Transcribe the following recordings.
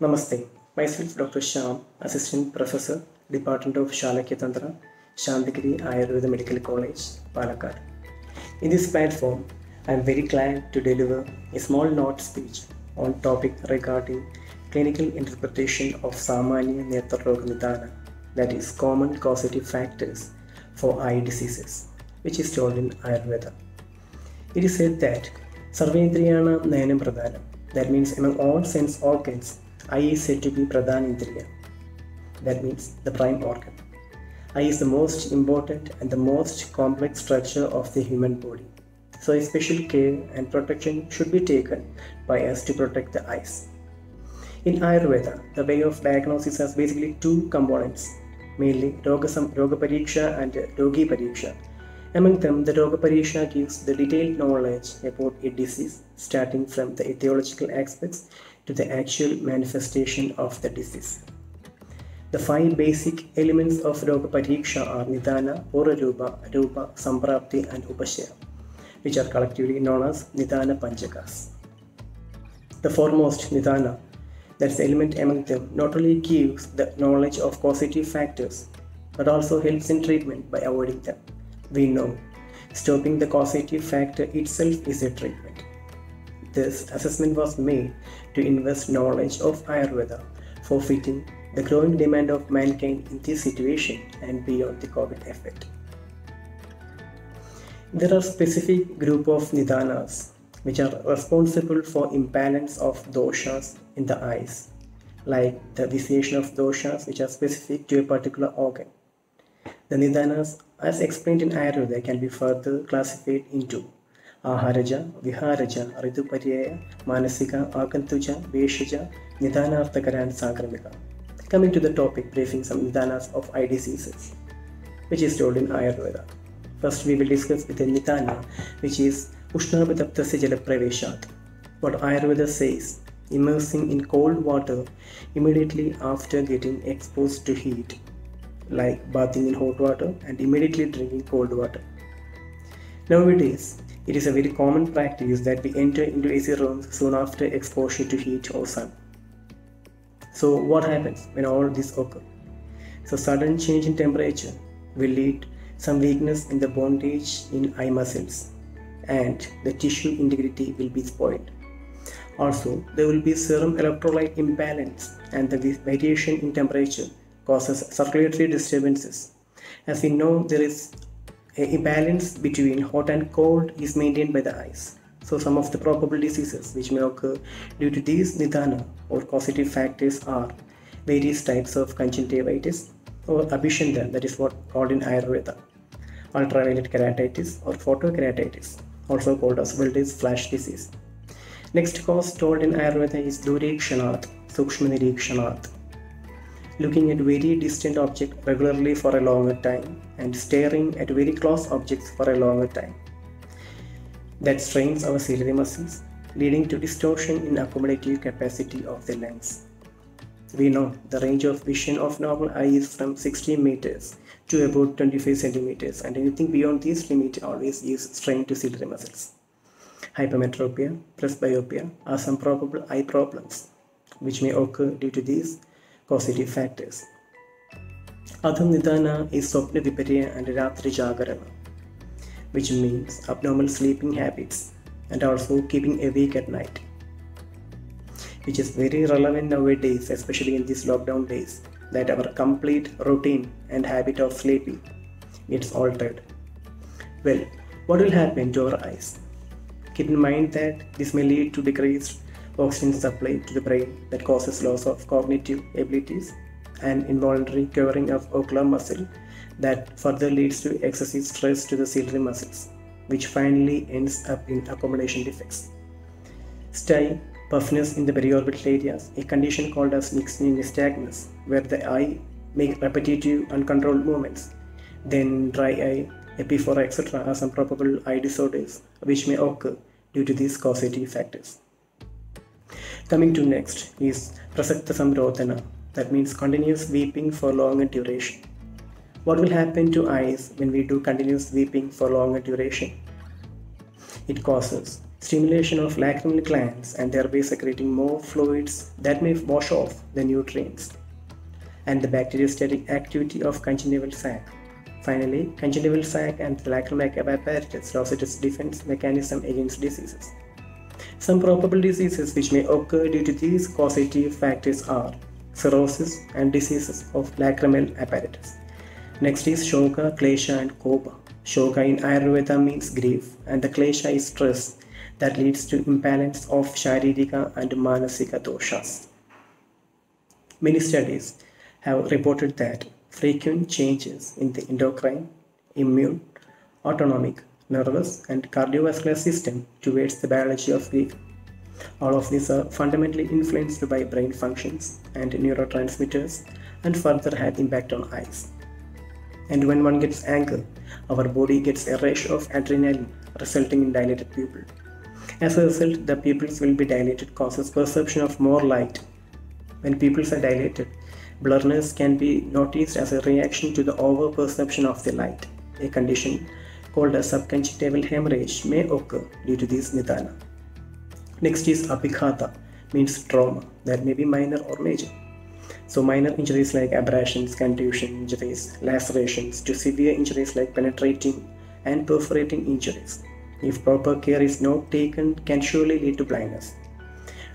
Namaste. Myself Dr. Shyam, Assistant Professor, Department of Shalakya Tantra, Shantigiri Ayurveda Medical College, Palakkad. In this platform, I am very glad to deliver a small note speech on topic regarding clinical interpretation of Samanya Netra Roga Nidana, that is common causative factors for eye diseases, which is told in Ayurveda. It is said that Sarvendriyana Nayanam Pradhanam, that means among all sense organs, eye is said to be Pradhan Indriya, that means the prime organ. Eye is the most important and the most complex structure of the human body. So a special care and protection should be taken by us to protect the eyes. In Ayurveda, the way of diagnosis has basically two components, mainly Roga Pariksha and Rogi Pariksha. Among them, the Roga Pariksha gives the detailed knowledge about a disease, starting from the etiological aspects to the actual manifestation of the disease. The five basic elements of Roga Pariksha are Nidana, Purarupa, Rupa, Samprapti and Upashaya, which are collectively known as Nidana Panchakas. The foremost, Nidana, that's the element among them, not only gives the knowledge of causative factors, but also helps in treatment by avoiding them. We know stopping the causative factor itself is a treatment. This assessment was made to invest knowledge of Ayurveda for fitting the growing demand of mankind in this situation and beyond the COVID effect. There are specific group of Nidanas which are responsible for imbalance of doshas in the eyes, like the vitiation of doshas which are specific to a particular organ. The Nidanas, as explained in Ayurveda, can be further classified into Aharaja, Viharaja, Rituparyaya, Manasika, Akantuja, Veshaja, Nidanarthakara and Sakramika. Coming to the topic, briefing some Nidanas of eye diseases, which is told in Ayurveda. First, we will discuss with the Nidana, which is Ushnabhitaptasya Jalapraveshat. What Ayurveda says, immersing in cold water immediately after getting exposed to heat, like bathing in hot water and immediately drinking cold water. Nowadays, it is a very common practice that we enter into AC rooms soon after exposure to heat or sun. So what happens when all this occurs? So sudden change in temperature will lead some weakness in the bondage in eye muscles and the tissue integrity will be spoiled. Also, there will be serum electrolyte imbalance and the variation in temperature causes circulatory disturbances. As we know, there is a balance between hot and cold is maintained by the eyes. So some of the probable diseases which may occur due to these Nidana or causative factors are various types of conjunctivitis or abhishanda, that is what called in Ayurveda, ultraviolet keratitis or photokeratitis, also called as Wilde's flash disease. Next cause told in Ayurveda is Durikshanat, Sukshma Nirikshanat, looking at very distant object regularly for a longer time and staring at very close objects for a longer time. That strains our ciliary muscles, leading to distortion in accommodative capacity of the lens. We know the range of vision of normal eye is from 60 meters to about 25 centimeters, and anything beyond this limit always gives strain to ciliary muscles. Hypermetropia, presbyopia are some probable eye problems which may occur due to these causative factors. Other Nidana is Swapna Viparya and Ratri Jagarana, which means abnormal sleeping habits and also keeping awake at night, which is very relevant nowadays, especially in these lockdown days, that our complete routine and habit of sleeping gets altered. Well, what will happen to our eyes? Keep in mind that this may lead to decreased oxygen supply to the brain that causes loss of cognitive abilities and involuntary covering of ocular muscle that further leads to excessive stress to the ciliary muscles, which finally ends up in accommodation defects. Stye, puffiness in the periorbital areas, a condition called as nystagmus, where the eye makes repetitive uncontrolled movements. Then dry eye, epiphora, etc. are some probable eye disorders which may occur due to these causative factors. Coming to next is Prasakta Samrodhana, that means continuous weeping for longer duration. What will happen to eyes when we do continuous weeping for longer duration? It causes stimulation of lacrimal glands and thereby secreting more fluids that may wash off the nutrients, and the bacteriostatic activity of conjunctival sac. Finally, conjunctival sac and the lacrimal apparatus lose its defense mechanism against diseases. Some probable diseases which may occur due to these causative factors are cirrhosis and diseases of lacrimal apparatus. Next is Shoga, Klesha and Kopa. Shoga in Ayurveda means grief and the Klesha is stress that leads to imbalance of Sharirika and Manasika doshas. Many studies have reported that frequent changes in the endocrine, immune, autonomic, nervous and cardiovascular system towards the biology of grief. All of these are fundamentally influenced by brain functions and neurotransmitters and further have impact on eyes. And when one gets anger, our body gets a rush of adrenaline resulting in dilated pupil. As a result, the pupils will be dilated, causes perception of more light. When pupils are dilated, blurriness can be noticed as a reaction to the over-perception of the light. A condition called a subconjunctival hemorrhage may occur due to this nidana. Next is abhighata, means trauma that may be minor or major. So minor injuries like abrasions, contusion injuries, lacerations to severe injuries like penetrating and perforating injuries, if proper care is not taken, can surely lead to blindness.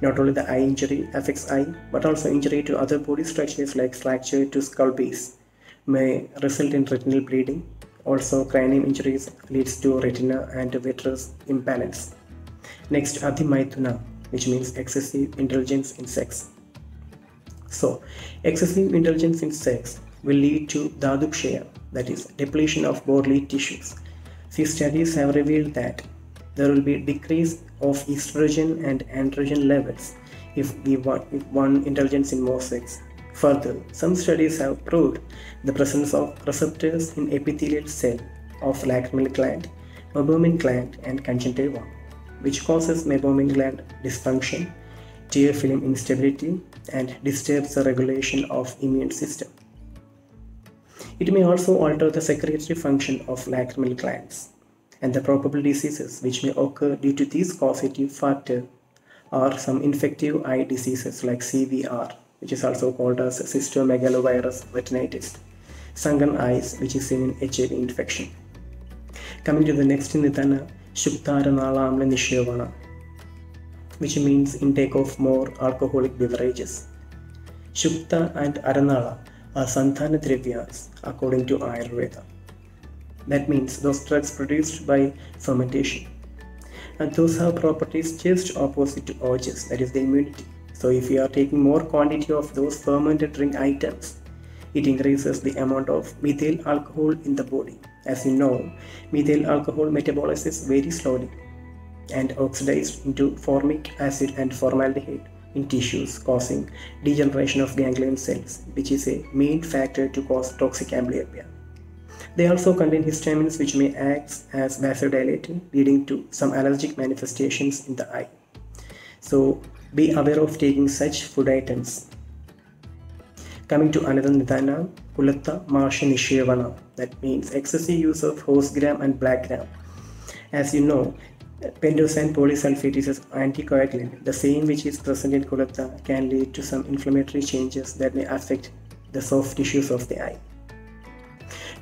Not only the eye injury affects eye, but also injury to other body structures like fracture to skull base may result in retinal bleeding. Also, cranium injuries leads to retina and vitreous imbalance. Next, adhimaithuna, which means excessive indulgence in sex. So, excessive indulgence in sex will lead to dhadukshaya, that is, depletion of bodily tissues. These studies have revealed that there will be decrease of estrogen and androgen levels if one indulges in more sex. Further, some studies have proved the presence of receptors in epithelial cell of lacrimal gland, meibomian gland and conjunctiva, which causes meibomian gland dysfunction, tear film instability and disturbs the regulation of immune system. It may also alter the secretory function of lacrimal glands. And the probable diseases which may occur due to these causative factors are some infective eye diseases like CVR, which is also called as cytomegalovirus retinitis, sunken eyes, which is seen in HIV infection. Coming to the next nidana, Shukta Aranala Amla Nishevana, which means intake of more alcoholic beverages. Shukta and Aranala are Santana Drivyas according to Ayurveda. That means those drugs produced by fermentation. And those have properties just opposite to ojas, that is the immunity. So if you are taking more quantity of those fermented drink items, it increases the amount of methyl alcohol in the body. As you know, methyl alcohol metabolizes very slowly and oxidized into formic acid and formaldehyde in tissues, causing degeneration of ganglion cells, which is a main factor to cause toxic amblyopia. They also contain histamines which may act as vasodilator, leading to some allergic manifestations in the eye. So be aware of taking such food items. Coming to another nidana, Kulatta Marsha Nishevana, that means excessive use of horse gram and black gram. As you know, pentosan polysulfate is an anticoagulant. The same which is present in Kulatta can lead to some inflammatory changes that may affect the soft tissues of the eye.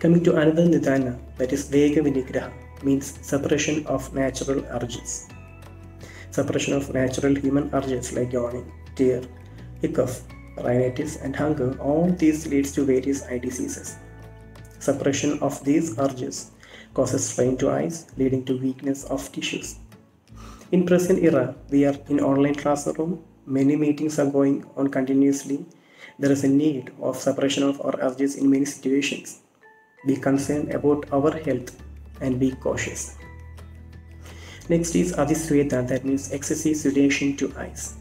Coming to another nidana, that is Vega Vinigraha, means suppression of natural urges. Suppression of natural human urges like yawning, tear, hiccup, rhinitis and hunger, all these leads to various eye diseases. Suppression of these urges causes strain to eyes, leading to weakness of tissues. In present era, we are in online classroom, many meetings are going on continuously. There is a need of suppression of our urges in many situations. Be concerned about our health and be cautious. Next is Adhisweta, that means excessive sedation to eyes.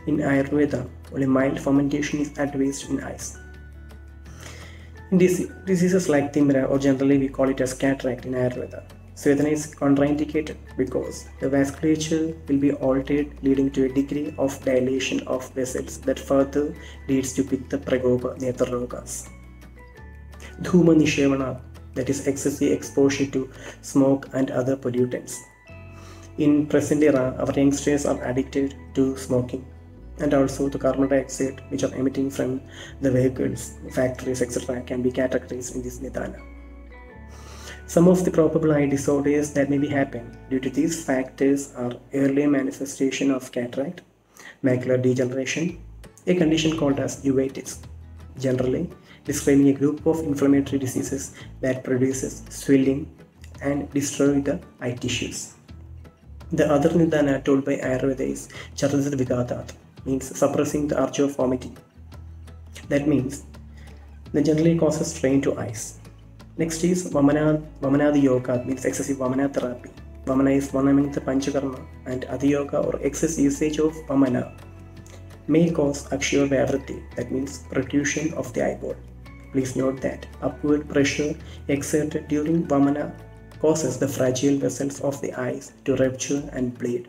In Ayurveda, only mild fermentation is advised in eyes. In diseases like Timra, or generally we call it as cataract in Ayurveda, Svedana is contraindicated because the vasculature will be altered, leading to a degree of dilation of vessels that further leads to Pitta Prakopa Netra Rogas. Dhuma Nishevana, that is excessive exposure to smoke and other pollutants. In present era, our youngsters are addicted to smoking and also the carbon dioxide which are emitting from the vehicles, factories, etc. can be categorized in this nidana. Some of the probable eye disorders that may be happening due to these factors are early manifestation of cataract, macular degeneration, a condition called as uveitis, generally describing a group of inflammatory diseases that produces swelling and destroy the eye tissues. The other nidana told by Ayurveda is Charadat Vigadat, means suppressing the urge of vomiting. That means that generally causes strain to eyes. Next is Vamanadi Yoga, means excessive Vamana therapy. Vamana is one among the Panchakarma, and Adiyoga or excess usage of Vamana may cause Akshaya Vyavritti, that means protrusion of the eyeball. Please note that upward pressure exerted during Vamana causes the fragile vessels of the eyes to rupture and bleed.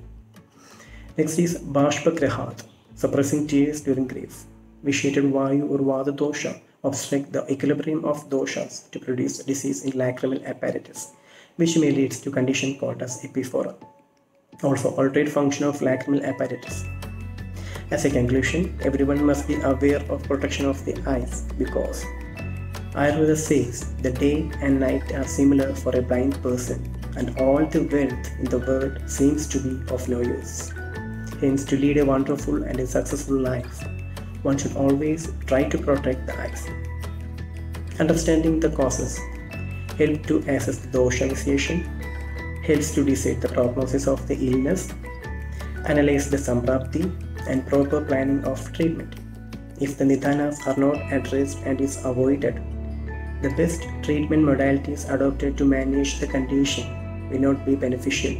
Next is Bashpagrahat, suppressing tears during grief. Vitiated Vayu or Vada dosha obstruct the equilibrium of doshas to produce disease in lacrimal apparatus, which may lead to condition called as epiphora. Also, altered function of lacrimal apparatus. As a conclusion, everyone must be aware of protection of the eyes because Ayurveda says the day and night are similar for a blind person and all the wealth in the world seems to be of no use. Hence, to lead a wonderful and a successful life, one should always try to protect the eyes. Understanding the causes helps to assess the dosha initiation, helps to decide the prognosis of the illness, analyze the samprapti, and proper planning of treatment. If the nidhanas are not addressed and is avoided, the best treatment modalities adopted to manage the condition will not be beneficial,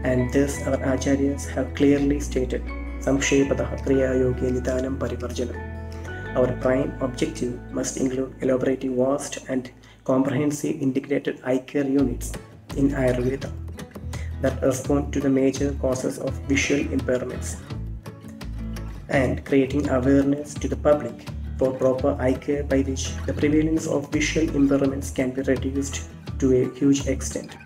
and thus our acharyas have clearly stated Samkshepatah Kriya Yogi Nidhanam Parivarjanam. Our prime objective must include elaborating vast and comprehensive integrated eye care units in Ayurveda that respond to the major causes of visual impairments and creating awareness to the public for proper eye care by which the prevalence of visual impairments can be reduced to a huge extent.